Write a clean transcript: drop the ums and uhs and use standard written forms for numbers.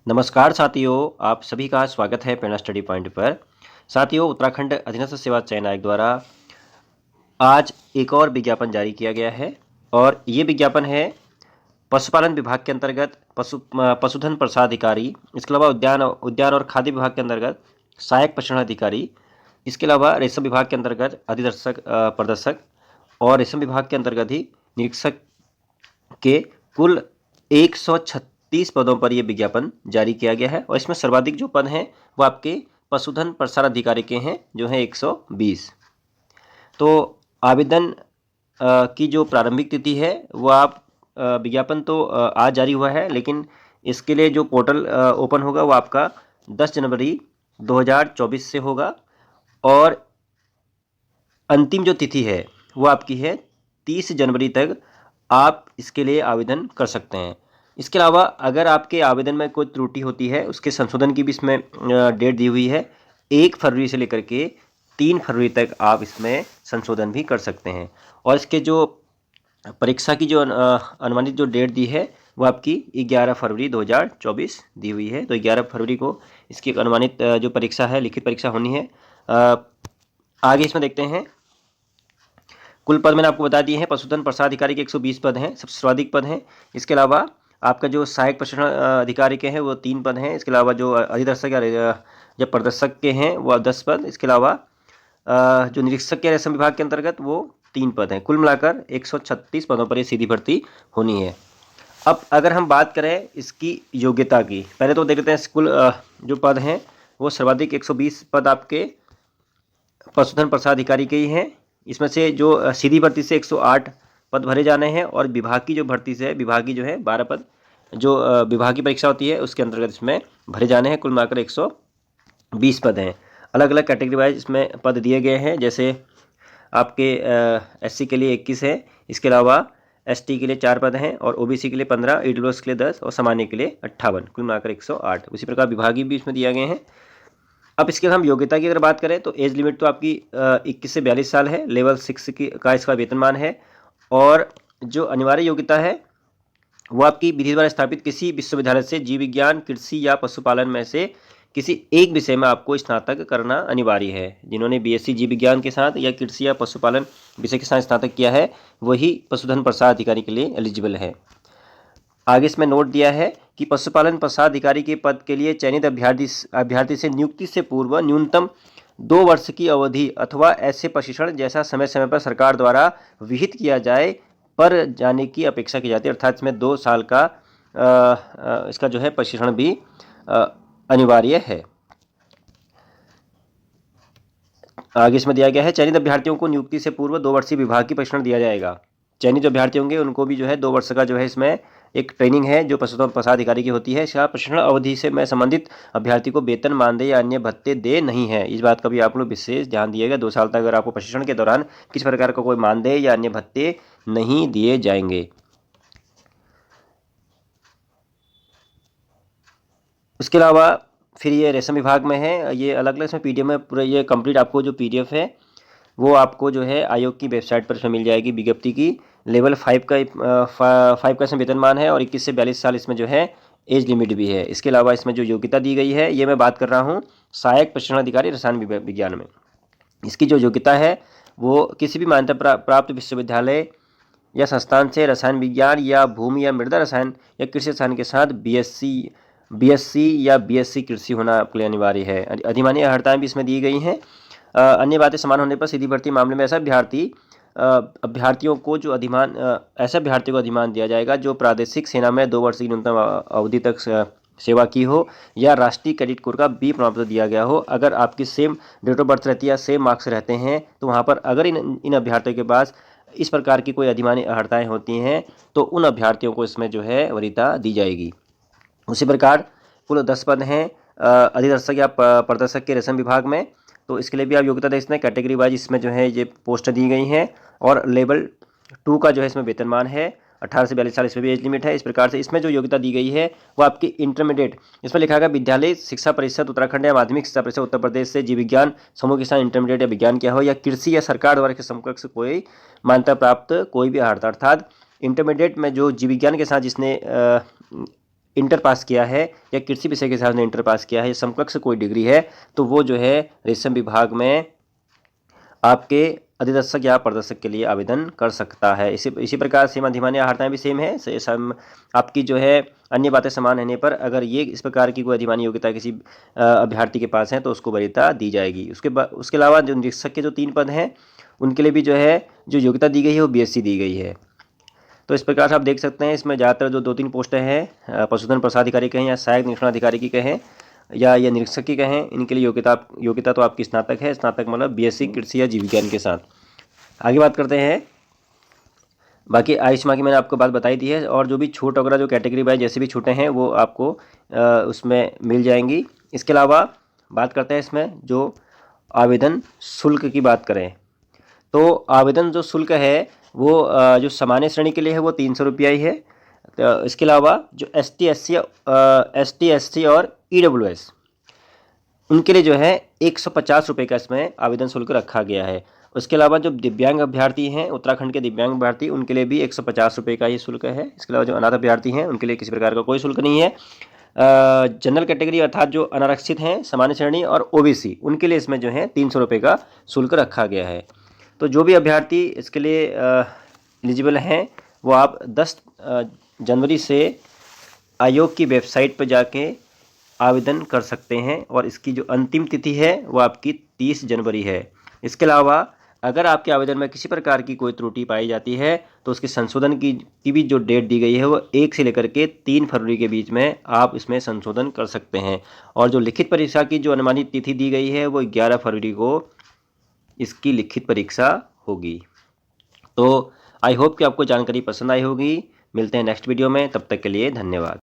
नमस्कार साथियों, आप सभी का स्वागत है प्रेरणा स्टडी पॉइंट पर। साथियों, उत्तराखंड अधीनस्थ सेवा चयन आयोग द्वारा आज एक और विज्ञापन जारी किया गया है और ये विज्ञापन है पशुपालन विभाग के अंतर्गत पशुधन प्रसाद अधिकारी, इसके अलावा उद्यान उद्यान और खाद्य विभाग के अंतर्गत सहायक प्रशिक्षण अधिकारी, इसके अलावा रेशम विभाग के अंतर्गत अधिदर्शक प्रदर्शक और रेशम विभाग के अंतर्गत ही निरीक्षक के कुल 136 पदों पर यह विज्ञापन जारी किया गया है और इसमें सर्वाधिक जो पद हैं वो आपके पशुधन प्रसार अधिकारी के हैं, जो है 120। तो आवेदन की जो प्रारंभिक तिथि है वो आप विज्ञापन तो आज जारी हुआ है, लेकिन इसके लिए जो पोर्टल ओपन होगा वो आपका 10 जनवरी 2024 से होगा और अंतिम जो तिथि है वो आपकी है 30 जनवरी तक आप इसके लिए आवेदन कर सकते हैं। इसके अलावा अगर आपके आवेदन में कोई त्रुटि होती है उसके संशोधन की भी इसमें डेट दी हुई है। 1 फरवरी से लेकर के 3 फरवरी तक आप इसमें संशोधन भी कर सकते हैं और इसके जो परीक्षा की जो अनुमानित जो डेट दी है वो आपकी 11 फरवरी 2024 दी हुई है। तो 11 फरवरी को इसकी अनुमानित जो परीक्षा है, लिखित परीक्षा होनी है। आगे इसमें देखते हैं। कुल पद मैंने आपको बता दिए हैं। पशुधन प्रसार अधिकारी के 120 पद हैं, सबसे सर्वाधिक पद हैं। इसके अलावा आपका जो सहायक प्रशिक्षण अधिकारी के हैं वो 3 पद हैं। इसके अलावा जो अधिदर्शक या प्रदर्शक के हैं वो 10 पद। इसके अलावा जो निरीक्षक के रेशम विभाग के अंतर्गत वो 3 पद हैं। कुल मिलाकर 136 पदों पर ये सीधी भर्ती होनी है। अब अगर हम बात करें इसकी योग्यता की, पहले तो देख लेते हैं कुल जो पद हैं वो सर्वाधिक 120 पद आपके पशुधन प्रसार अधिकारी के ही हैं। इसमें से जो सीधी भर्ती से 108 पद भरे जाने हैं और विभाग की जो भर्ती से विभागीय जो है 12 पद जो विभागीय परीक्षा होती है उसके अंतर्गत इसमें भरे जाने हैं। कुल मिलाकर 120 पद हैं। अलग अलग कैटेगरी वाइज इसमें पद दिए गए हैं, जैसे आपके एससी के लिए 21 है। इसके अलावा एसटी के लिए 4 पद हैं और ओबीसी के लिए 15, ईडब्ल्यूएस के लिए 10 और सामान्य के लिए 58। कुल मिलाकर 108। उसी प्रकार विभागीय भी इसमें दिया गए हैं। अब इसके हम योग्यता की अगर बात करें तो एज लिमिट तो आपकी 21 से 42 साल है। लेवल 6 का इसका वेतनमान है और जो अनिवार्य योग्यता है वो आपकी विधि द्वारा स्थापित किसी विश्वविद्यालय से जीव विज्ञान, कृषि या पशुपालन में से किसी एक विषय में आपको स्नातक करना अनिवार्य है। जिन्होंने बीएससी जीव विज्ञान के साथ या कृषि या पशुपालन विषय के साथ स्नातक किया है वही पशुधन प्रसार अधिकारी के लिए एलिजिबल है। आगे इसमें नोट दिया है कि पशुपालन प्रसार अधिकारी के पद के लिए चयनित अभ्यर्थी से नियुक्ति से पूर्व न्यूनतम 2 वर्ष की अवधि अथवा ऐसे प्रशिक्षण जैसा समय समय पर सरकार द्वारा विहित किया जाए पर जाने की अपेक्षा की जाती है। अर्थात इसमें 2 साल का इसका जो है प्रशिक्षण भी अनिवार्य है। आगे इसमें दिया गया है चयनित अभ्यर्थियों को नियुक्ति से पूर्व 2 वर्षीय विभागीय प्रशिक्षण दिया जाएगा। चयनित जो अभ्यर्थी होंगे उनको भी जो है 2 वर्ष का जो है इसमें एक ट्रेनिंग है जो पशुधन प्रसार अधिकारी की होती है। इसका प्रशिक्षण अवधि से में संबंधित अभ्यर्थी को वेतन, मानदेय या अन्य भत्ते दे नहीं है। इस बात का भी आप लोग विशेष ध्यान दिएगा। 2 साल तक अगर आपको प्रशिक्षण के दौरान किसी प्रकार का कोई मानदेय या अन्य भत्ते नहीं दिए जाएंगे। उसके अलावा फिर ये रेशम विभाग में है, ये अलग अलग इसमें पीडीएफ में पूरा ये कंप्लीट आपको जो पीडीएफ है वो आपको जो है आयोग की वेबसाइट पर इसमें मिल जाएगी विज्ञप्ति की। लेवल 5 का इसमें वेतनमान है और 21 से 42 साल इसमें जो है एज लिमिट भी है। इसके अलावा इसमें जो योग्यता दी गई है, ये मैं बात कर रहा हूँ सहायक प्रशिक्षण अधिकारी रसायन विज्ञान में। इसकी जो योग्यता है वो किसी भी मान्यता प्राप्त विश्वविद्यालय या संस्थान से रसायन विज्ञान या भूमि या मृदा रसायन या कृषि रसायन के साथ बीएससी या बीएससी कृषि होना आपके लिए अनिवार्य है। अधिमान्य अर्हताएं भी इसमें दी गई हैं। अन्य बातें समान होने पर सीधी भर्ती मामले में ऐसा अभ्यर्थियों को जो ऐसे अभ्यर्थी को अधिमान दिया जाएगा जो प्रादेशिक सेना में 2 वर्ष की न्यूनतम अवधि तक सेवा की हो या राष्ट्रीय क्रेडिट कोर का बी प्रमाण पत्र दिया गया हो। अगर आपकी सेम डेट ऑफ बर्थ रहती है या सेम मार्क्स रहते हैं तो वहाँ पर अगर इन अभ्यर्थियों के पास इस प्रकार की कोई अधिमान्य अर्हताएँ होती हैं तो उन अभ्यर्थियों को इसमें जो है वरीयता दी जाएगी। उसी प्रकार कुल 10 पद हैं अधिदर्शक या प्रदर्शक के रेशम विभाग में। तो इसके लिए भी आप योग्यता देख सकते हैं। कैटेगरी वाइज इसमें जो है ये पोस्ट दी गई हैं और लेवल 2 का जो है इसमें वेतनमान है। 18 से 42 साल इसमें भी एज लिमिट है। इस प्रकार से इसमें जो योग्यता दी गई है वो आपकी इंटरमीडिएट, इसमें लिखा गया विद्यालय शिक्षा परिषद उत्तराखंड या माध्यमिक शिक्षा परिषद उत्तर प्रदेश से जीव विज्ञान समूह के साथ इंटरमीडिएट या विज्ञान किया हो या कृषि या सरकार द्वारा के समकक्ष कोई मान्यता प्राप्त कोई भी अर्हता। अर्थात इंटरमीडिएट में जो जीव विज्ञान के साथ जिसने इंटर पास किया है या कृषि विषय के हिसाब से इंटर पास किया है या समकक्ष कोई डिग्री है तो वो जो है रेशम विभाग में आपके अधिदर्शक या प्रदर्शक के लिए आवेदन कर सकता है। इसी प्रकार सेम अधिमान्य आहारताएँ भी सेम है। आपकी जो है अन्य बातें समान रहने पर अगर ये इस प्रकार की कोई अधिमान्य योग्यता किसी अभ्यर्थी के पास है तो उसको वरीयता दी जाएगी। उसके अलावा जो निरीक्षक के जो 3 पद हैं उनके लिए भी जो है जो योग्यता दी गई है वो BSc दी गई है। तो इस प्रकार से आप देख सकते हैं इसमें ज़्यादातर जो 2-3 पोस्टें हैं पशुधन प्रसाधिकारी कहें या सहायक निरीक्षण अधिकारी की कहें या ये निरीक्षक की कहें, इनके लिए योग्यता तो आपकी स्नातक है। स्नातक मतलब BSc कृषि या जीव विज्ञान के साथ। आगे बात करते हैं। बाकी आयुष्मान की मैंने आपको बात बताई दी है और जो भी छूट वगैरह जो कैटेगरी वाइज जैसे भी छूटें हैं वो आपको उसमें मिल जाएंगी। इसके अलावा बात करते हैं इसमें जो आवेदन शुल्क की बात करें तो आवेदन जो शुल्क है वो जो सामान्य श्रेणी के लिए है वो 300 रुपया ही है। तो इसके अलावा जो ST SC और EWS उनके लिए जो है 150 रुपये का इसमें आवेदन शुल्क रखा गया है। उसके अलावा जो दिव्यांग अभ्यर्थी हैं उत्तराखंड के दिव्यांग अभ्यर्थी उनके लिए भी 150 रुपये का ही शुल्क है। इसके अलावा जो अनाथ अभ्यर्थी हैं उनके लिए किसी प्रकार का कोई शुल्क नहीं है। जनरल कैटेगरी अर्थात जो अनारक्षित हैं सामान्य श्रेणी और OBC उनके लिए इसमें जो है 300 रुपये का शुल्क रखा गया है। तो जो भी अभ्यर्थी इसके लिए एलिजिबल हैं वो आप 10 जनवरी से आयोग की वेबसाइट पर जाके आवेदन कर सकते हैं और इसकी जो अंतिम तिथि है वो आपकी 30 जनवरी है। इसके अलावा अगर आपके आवेदन में किसी प्रकार की कोई त्रुटि पाई जाती है तो उसके संशोधन की भी जो डेट दी गई है वो 1 से लेकर के 3 फरवरी के बीच में आप इसमें संशोधन कर सकते हैं। और जो लिखित परीक्षा की जो अनुमानित तिथि दी गई है वो 11 फरवरी को इसकी लिखित परीक्षा होगी। तो आई होप कि आपको जानकारी पसंद आई होगी। मिलते हैं नेक्स्ट वीडियो में, तब तक के लिए धन्यवाद।